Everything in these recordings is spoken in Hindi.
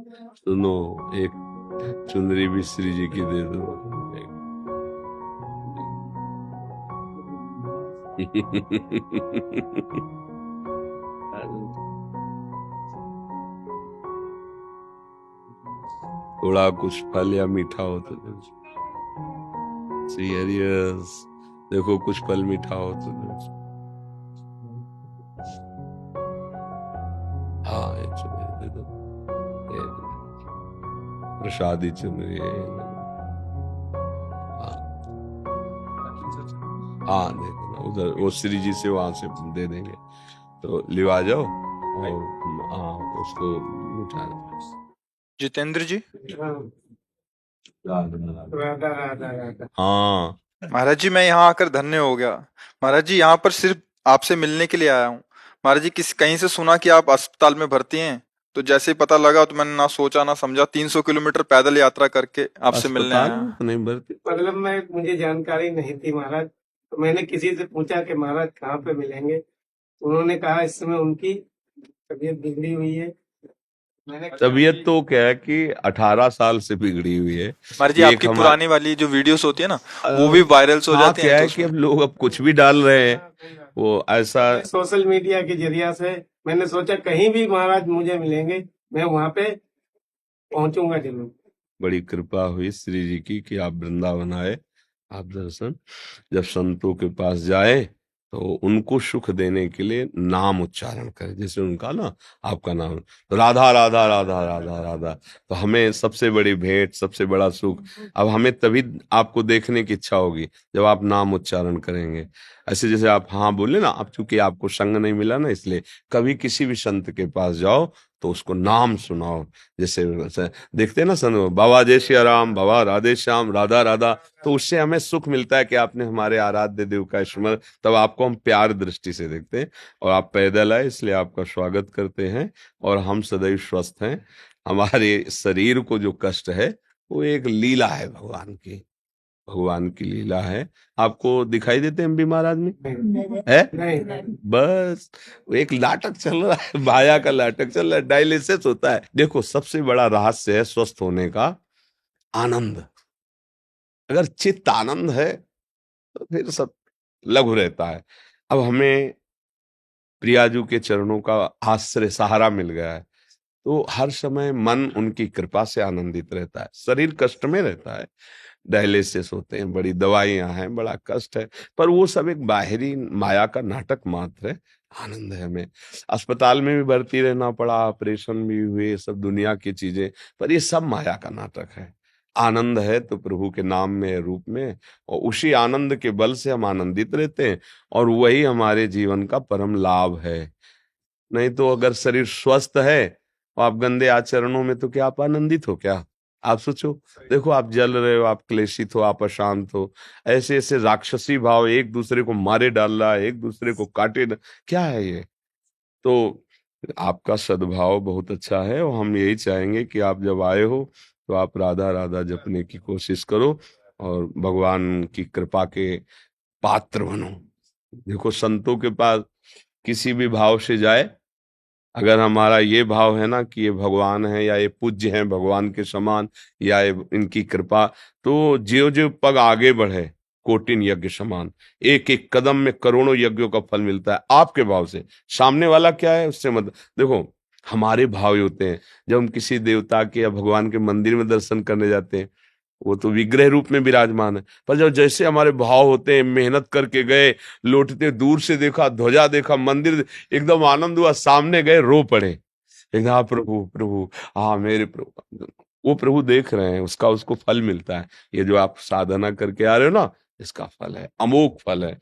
सुनो, एक चुनरी भी श्री जी की दे दो। थोड़ा कुछ फल या मीठा हो तो दो। सीरियस, देखो कुछ फल मीठा हो तो दो। हाँ, ये चुनरी दे दो, ये प्रसादी चुनरी है। हाँ हाँ, दे देना उधर, वो श्री जी से वहां से दे देंगे, तो लिवा जाओ। और हाँ, उसको मिठा जितेंद्र जी। राधा राधा राधा। हाँ, महाराज जी, मैं यहाँ आकर धन्य हो गया। महाराज जी, यहाँ पर सिर्फ आपसे मिलने के लिए आया हूँ। महाराज जी, किस कहीं से सुना कि आप अस्पताल में भर्ती हैं, तो जैसे ही पता लगा तो मैंने ना सोचा ना समझा 300 किलोमीटर पैदल यात्रा करके आपसे मिलने अस्पताल आया। में तो नहीं भर्ती। मतलब मैं मुझे जानकारी नहीं थी महाराज, तो मैंने किसी से पूछा कि महाराज कहाँ पे मिलेंगे, तो उन्होंने कहा इस समय उनकी तबीयत बिगड़ी हुई है। मैंने तबीयत तो क्या है कि 18 साल से बिगड़ी हुई है। महाराज जी, ये एक आपकी पुरानी वाली जो वीडियोस होती है ना, वो भी वायरल हो हाँ, जाती हैं, क्या तो है कि उसमें अब लोग अब कुछ भी डाल रहे हैं, वो ऐसा। सोशल मीडिया के जरिया से मैंने सोचा कहीं भी महाराज मुझे मिलेंगे, मैं वहां पे पहुंचूंगा जरूर। बड़ी कृपा हुई श्री जी की कि आप वृंदावन आए, आप दर्शन। जब संतों के पास जाए तो उनको सुख देने के लिए नाम उच्चारण करें, जैसे उनका ना, आपका नाम, तो राधा राधा राधा राधा राधा, तो हमें सबसे बड़ी भेंट, सबसे बड़ा सुख। अब हमें तभी आपको देखने की इच्छा होगी जब आप नाम उच्चारण करेंगे। ऐसे जैसे आप हाँ बोले ना, अब चूंकि आपको संग नहीं मिला ना, इसलिए कभी किसी भी संत के पास जाओ तो उसको नाम सुनाओ। जैसे देखते हैं ना संत, बाबा जय श्री राम, बाबा राधे श्याम, राधा राधा, तो उससे हमें सुख मिलता है कि आपने हमारे आराध्य देव का स्मरण, तब आपको हम प्यार दृष्टि से देखते हैं। और आप पैदल आए इसलिए आपका स्वागत करते हैं, और हम सदैव स्वस्थ हैं। हमारे शरीर को जो कष्ट है वो एक लीला है भगवान की, भगवान की लीला है। आपको दिखाई देते हैं बीमार आदमी है? नहीं, बस वो एक नाटक चल रहा है, माया का नाटक चल रहा है, डायलिसिस होता है। देखो, सबसे बड़ा रहस्य है स्वस्थ होने का आनंद। अगर चित्त आनंद है तो फिर सब लघु रहता है। अब हमें प्रियाजू के चरणों का आश्रय सहारा मिल गया है, तो हर समय मन उनकी कृपा से आनंदित रहता है। शरीर कष्ट में रहता है, डायलिसिस होते हैं, बड़ी दवाइयां हैं, बड़ा कष्ट है, पर वो सब एक बाहरी माया का नाटक मात्र है। आनंद है हमें। अस्पताल में भी भर्ती रहना पड़ा, ऑपरेशन भी हुए, सब दुनिया की चीजें, पर ये सब माया का नाटक है। आनंद है तो प्रभु के नाम में, रूप में, और उसी आनंद के बल से हम आनंदित रहते हैं, और वही हमारे जीवन का परम लाभ है। नहीं तो अगर शरीर स्वस्थ है और आप गंदे आचरणों में, तो क्या आप आनंदित हो क्या? आप सोचो, देखो आप जल रहे हो, आप क्लेशित हो, आप अशांत हो, ऐसे ऐसे राक्षसी भाव एक दूसरे को मारे डाल रहा है, एक दूसरे को क्या है ये? तो आपका सद्भाव बहुत अच्छा है, और हम यही चाहेंगे कि आप जब आए हो तो आप राधा राधा जपने की कोशिश करो और भगवान की कृपा के पात्र बनो। देखो, संतों के पास किसी भी भाव से जाए, अगर हमारा ये भाव है ना कि ये भगवान है, या ये पूज्य हैं भगवान के समान, या ये इनकी कृपा, तो ज्यो ज्यो पग आगे बढ़े कोटिन यज्ञ समान, एक एक कदम में करोड़ों यज्ञों का फल मिलता है आपके भाव से। सामने वाला क्या है उससे मत देखो। हमारे भाव ही होते हैं, जब हम किसी देवता के या भगवान के मंदिर में दर्शन करने जाते हैं, वो तो विग्रह रूप में विराजमान है, पर जब जैसे हमारे भाव होते हैं, मेहनत करके गए, लौटते दूर से देखा, ध्वजा देखा, मंदिर, एकदम आनंद हुआ, सामने गए रो पड़े, एकदम हाँ प्रभु प्रभु, हाँ मेरे प्रभु। वो प्रभु देख रहे हैं, उसका उसको फल मिलता है। ये जो आप साधना करके आ रहे हो ना, इसका फल है, अमोघ फल है।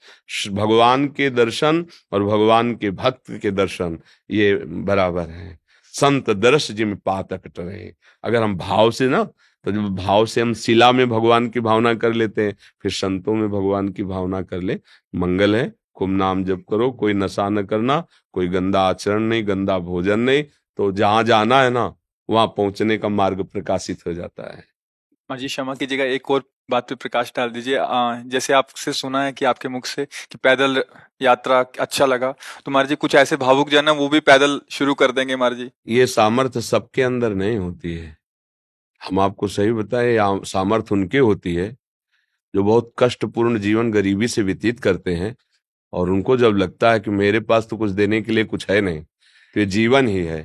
भगवान के दर्शन और भगवान के भक्त के दर्शन ये बराबर है। संत दर्श जिम पातक टरे। अगर हम भाव से ना, तो जब भाव से हम शिला में भगवान की भावना कर लेते हैं, फिर संतों में भगवान की भावना कर ले, मंगल है। खूब नाम जप करो, कोई नशा न करना, कोई गंदा आचरण नहीं, गंदा भोजन नहीं, तो जहां जाना है ना, वहां पहुंचने का मार्ग प्रकाशित हो जाता है। महाराज जी क्षमा कीजिएगा, एक और बात पे प्रकाश डाल दीजिए। जैसे आपसे सुना है कि आपके मुख से कि पैदल यात्रा अच्छा लगा, तो महाराज जी कुछ ऐसे भावुक जन है वो भी पैदल शुरू कर देंगे महाराज जी। ये सामर्थ्य सबके अंदर नहीं होती है। हम आपको सही बताएं, सामर्थ्य उनके होती है जो बहुत कष्टपूर्ण जीवन गरीबी से व्यतीत करते हैं, और उनको जब लगता है कि मेरे पास तो कुछ देने के लिए कुछ है नहीं, तो ये जीवन ही है,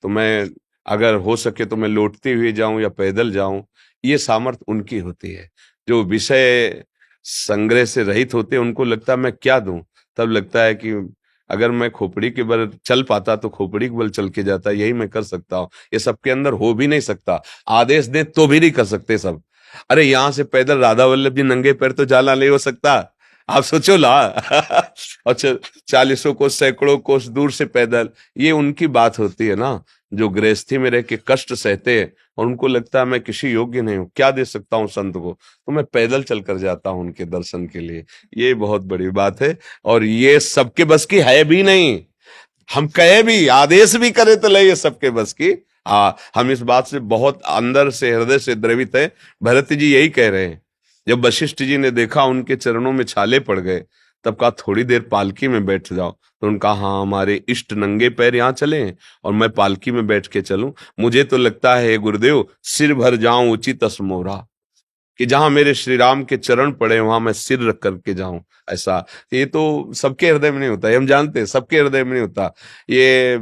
तो मैं अगर हो सके तो मैं लौटते हुए जाऊं या पैदल जाऊं, ये सामर्थ्य उनकी होती है। जो विषय संग्रह से रहित होते हैं उनको लगता है मैं क्या दूं, तब लगता है कि अगर मैं खोपड़ी के बल चल पाता तो खोपड़ी के बल चल के जाता, यही मैं कर सकता हूँ। ये सबके अंदर हो भी नहीं सकता, आदेश दे तो भी नहीं कर सकते सब। अरे यहां से पैदल राधा वल्लभ जी नंगे पैर तो जाना नहीं हो सकता, आप सोचो ला। अच्छा, 40 कोस सैकड़ों कोस दूर से पैदल, ये उनकी बात होती है ना, जो गृहस्थी में रह के कष्ट सहते हैं और उनको लगता है मैं किसी योग्य नहीं हूँ, क्या दे सकता हूँ संत को, तो मैं पैदल चल कर जाता हूँ उनके दर्शन के लिए। ये बहुत बड़ी बात है, और ये सबके बस की है भी नहीं। हम कहे भी, आदेश भी करे तो ले, ये सबके बस की। हम इस बात से बहुत अंदर से, हृदय से द्रवित है। भरत जी यही कह रहे हैं, जब वशिष्ठ जी ने देखा उनके चरणों में छाले पड़ गए, तब कहा थोड़ी देर पालकी में बैठ जाओ। तो उनका हाँ, हमारे इष्ट नंगे पैर यहाँ चले हैं और मैं पालकी में बैठ के चलूं, मुझे तो लगता है गुरुदेव सिर भर जाऊं उचित असमोरा, कि जहां मेरे श्री राम के चरण पड़े वहां मैं सिर रख करके जाऊं। ऐसा ये तो सबके हृदय में नहीं होता, ये हम जानते हैं, सबके हृदय में नहीं होता। ये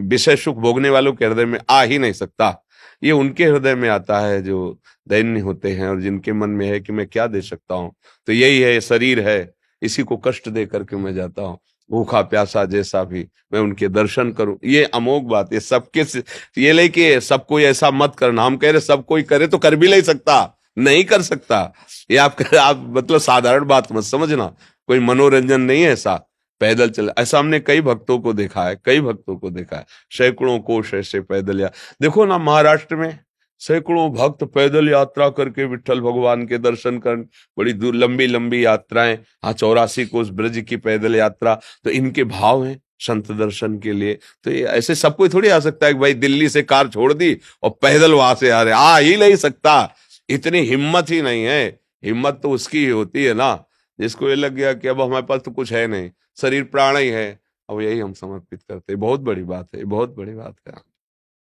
विषय सुख भोगने वालों के हृदय में आ ही नहीं सकता। ये उनके हृदय में आता है जो दैन्य होते हैं और जिनके मन में है कि मैं क्या दे सकता हूँ। तो यही है, ये शरीर है, इसी को कष्ट दे करके मैं जाता हूँ, भूखा प्यासा जैसा भी मैं उनके दर्शन करूं। ये अमोघ बात, ये सबके ये लेके सब कोई ऐसा मत करना। हम कह रहे सब कोई करे तो कर भी नहीं सकता, नहीं कर सकता। ये आप मतलब साधारण बात मत समझना, कोई मनोरंजन नहीं है ऐसा। पैदल चल, ऐसा हमने कई भक्तों को देखा है, कई भक्तों को देखा है, सैकड़ों कोस ऐसे पैदल। या देखो ना, महाराष्ट्र में सैकड़ों भक्त पैदल यात्रा करके विठल भगवान के दर्शन कर, बड़ी दूर लंबी लंबी यात्राएं। हाँ, 84 कोस ब्रज की पैदल यात्रा, तो इनके भाव हैं संत दर्शन के लिए। तो ये ऐसे सब कोई थोड़ी आ सकता है कि भाई दिल्ली से कार छोड़ दी और पैदल वहां से आ रहे, आ ही नहीं सकता। इतनी हिम्मत ही नहीं है। हिम्मत तो उसकी ही होती है ना जिसको ये लग गया कि अब हमारे पास तो कुछ है नहीं, शरीर प्राण ही है, अब यही हम समर्पित करते हैं। बहुत बड़ी बात है, बहुत बड़ी बात है।